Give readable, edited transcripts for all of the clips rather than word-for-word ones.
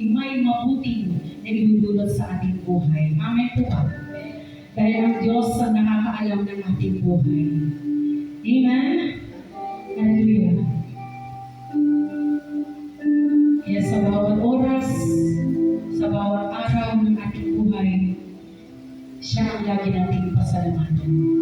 may mabuting na idudulot sa ating buhay. Amen po ba? Dahil ang Diyos ang nakakaalam ng ating buhay. Amen? Hallelujah. Kaya sa bawat oras, sa bawat araw ng ating buhay, siya ang lagi nating pasalamatan.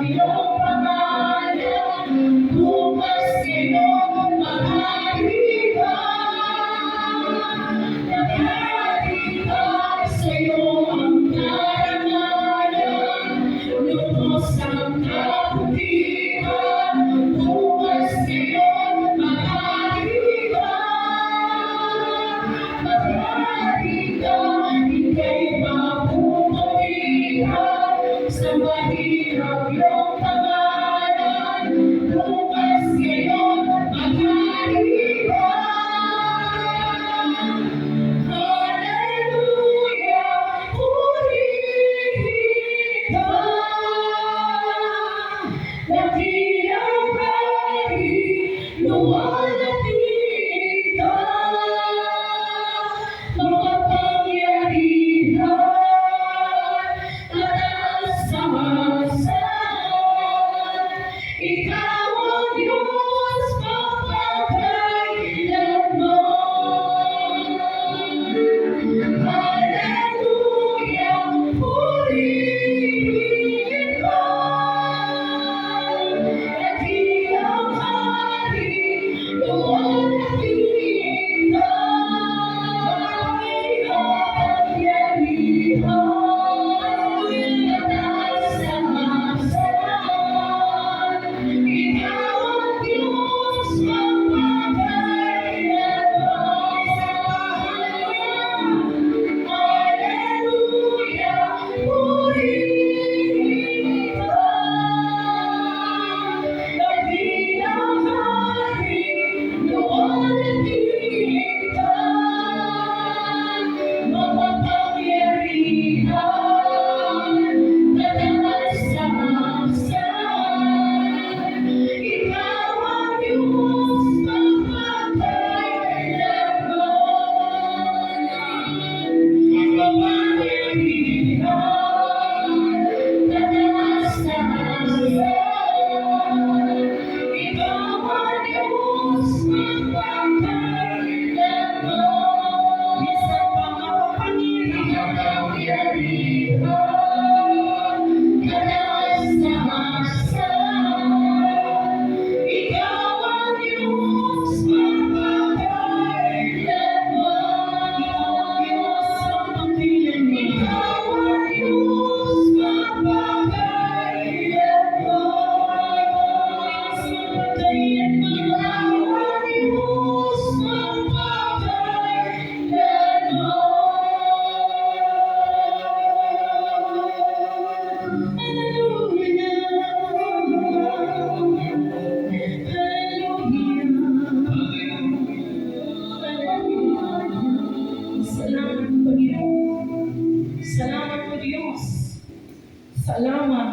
iyong pangalan, bukas ngayon mahari ka. Naghari ka sa iyong karangalan, lubos ang kabutihan, bukas ngayon mahari ka. Maghari ka, ika'y mapupurihan, sa mahirap iyong pangalan, bukas ngayon maghari ka. Hallelujah, purihin ka. Dakilang hari, luwalhati ka. Makapangyarihan, kataas-taasan, ikaw ang Diyos magpapakailanman. Hallelujah, purihin ka. Dakilang hari, luwalhati ka. Makapangyarihan, kataas-taasan, ikaw ang Diyos magpapakailanman. Hallelujah, purihin ka. Dakilang hari, luwalhati ka. Makapangyarihan, kataas-taasan, ikaw ang Diyos magpapakailanman. Makapangyarihan, kataas-taasan, ikaw ang Diyos magpapakailanman. Isang makapangyarihan, kataas-taasan, ikaw ang Diyos magpapakailanman. Ikaw ang Diyos magpapakailanman. Ikaw ang Diyos magpapakailanman. Salamat, Panginoon. Salamat po, Diyos. Salamat.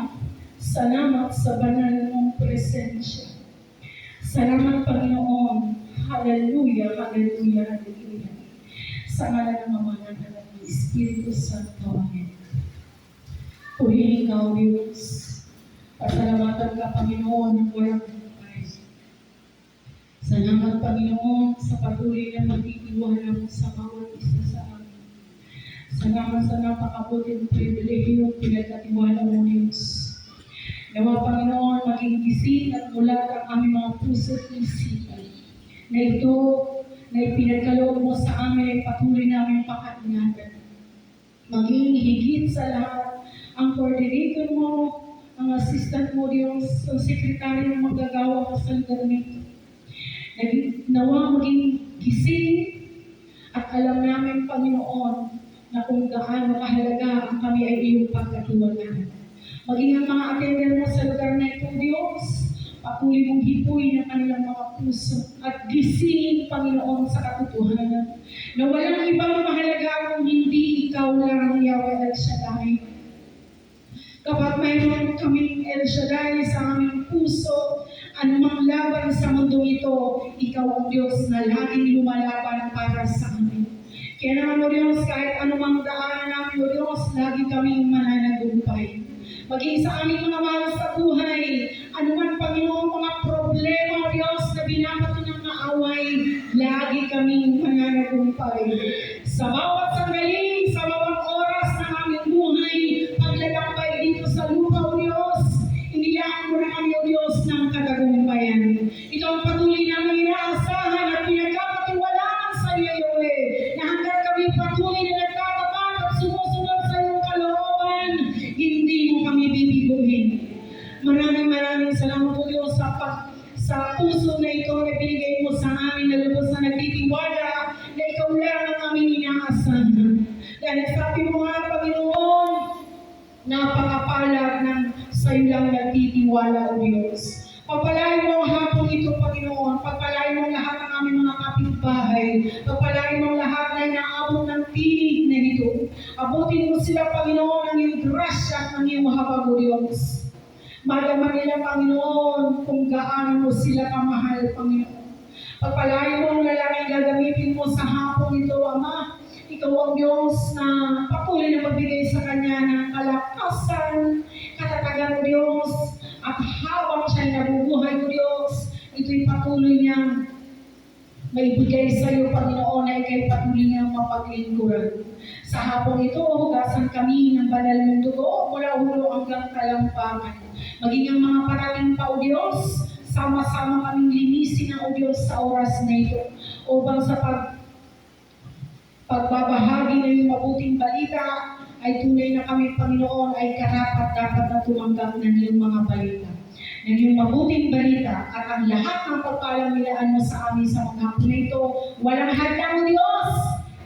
Salamat sa banal mong presensya. Salamat, Panginoon. Hallelujah, hallelujah, hallelujah. Sa ngalan ng Ama, ng Anak, ng Espiritu Santo. Amen. Purihin ka, O Diyos. Pasalamatan ka, Panginoon, ng walang hanggan. Salamat, Panginoon, sa patuloy na pagtitiwala mo sa bawat isa sa amin. Salamat sa napakabuting pribilehyo pinagkatiwala mo, Diyos. Nawa, Panginoon, maging gising at mulat ang aming mga puso at isipan. Na ito, na ipinagkaloob mo sa amin ay patuloy namin pakaingatan. Maging higit sa lahat, ang coordinator mo, ang assistant mo, Diyos, ang sekretary ng magagawa ka sa lugar nito. Nawa maging gising at alam namin, Panginoon, na kung gaano kahalaga ang kami ay iyong pagkatiwalaan. Maging ang mga attender mo sa lugar na ito, Diyos, patuloy mong hipuin ang kanilang mga puso at gisingin, Panginoon, sa katotohanan na walang ibang mahalaga kung hindi ikaw lang, Yahweh El Shaddai. Kapag mayroon kaming El Shaddai sa aming puso, anumang laban sa mundo ito, ikaw ang Diyos na laging lumalaban para sa amin. Kaya naman, O Diyos, kahit anumang daan namin, O Diyos, lagi kaming mananagumpay. Maging sa aming mga mahal sa buhay, anuman, Panginoon, mga problema, O Diyos, na binabato ng maaway, lagi kaming mananagumpay. Sa bawat sandali, sa bawat oras ng aming buhay, paglalakbay dito sa lupa, O Diyos, hindi puso na ito na binigay mo sa amin na lubos na nagtitiwala na ikaw lang ang aming inaasahan. Dahil sabi mo nga, Panginoon, napakapalad ng sa'yo lang nagtitiwala, O Diyos. Pagpalain mo ang hapon ito, Panginoon. Pagpalain mo lahat ng aming mga kapitbahay. Pagpalain mo lahat na inaabot ng tinig na ito. Abutin mo sila, Panginoon, ng iyong grasya at ng iyong habag, O Diyos. Malaman nila, Panginoon, kung gaano mo sila kamahal, Panginoon. Pagpalain mo ang lalaking gagamitin mo sa hapon ito, Ama. Ikaw ang Diyos na patuloy na magbigay sa kanya ng kalakasan, katatagan, O Diyos. At habang siya'y nabubuhay, O Diyos, ito'y patuloy niyang maibigay sa iyo, Panginoon, na ikay patuloy niyang mapaglingkuran. Sa hapon ito, hugasan kami ng banal mong dugo mula ulo hanggang talampakan. Maging ang mga parating pa, O Diyos, sama-sama kaming linisin na, O Diyos, sa oras na ito. Upang sa pagbabahagi ng iyong mabuting balita, ay tunay na kami, Panginoon, ay karapat-dapat na tumanggap ng iyong mga balita. Ng iyong mabuting balita at ang lahat ng pagpalamilaan mo sa amin sa mga hapon na ito, walang hadlang, Diyos.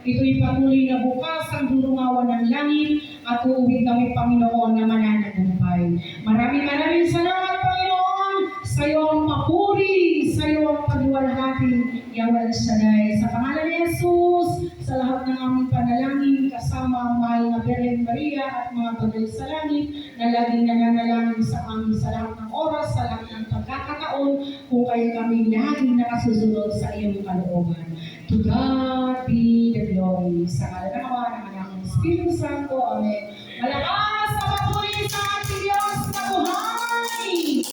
Ito'y patuloy na bukas ang durungawan ng langit at uuwi kami, Panginoon, na mananagumpay. Maraming salamat, Panginoon, sa iyo ang papuri, sa iyo ang pagluwalhati, Yahweh Shaddai. Sa pangalan ni Jesus, sa lahat ng aming panalangin, kasama ang mahal na Birhen Maria at mga banal sa langit, na laging nananalangin sa amin sa lahat ng oras, sa lahat ng pagkakataon, kung kayo kami laging nakasusunod sa iyong kalooban. To God be the glory. Sa ngalan ng Ama, ng Anak, ng Espiritu Santo. Amen. Malakas sa papuri sa ating Diyos na buhay!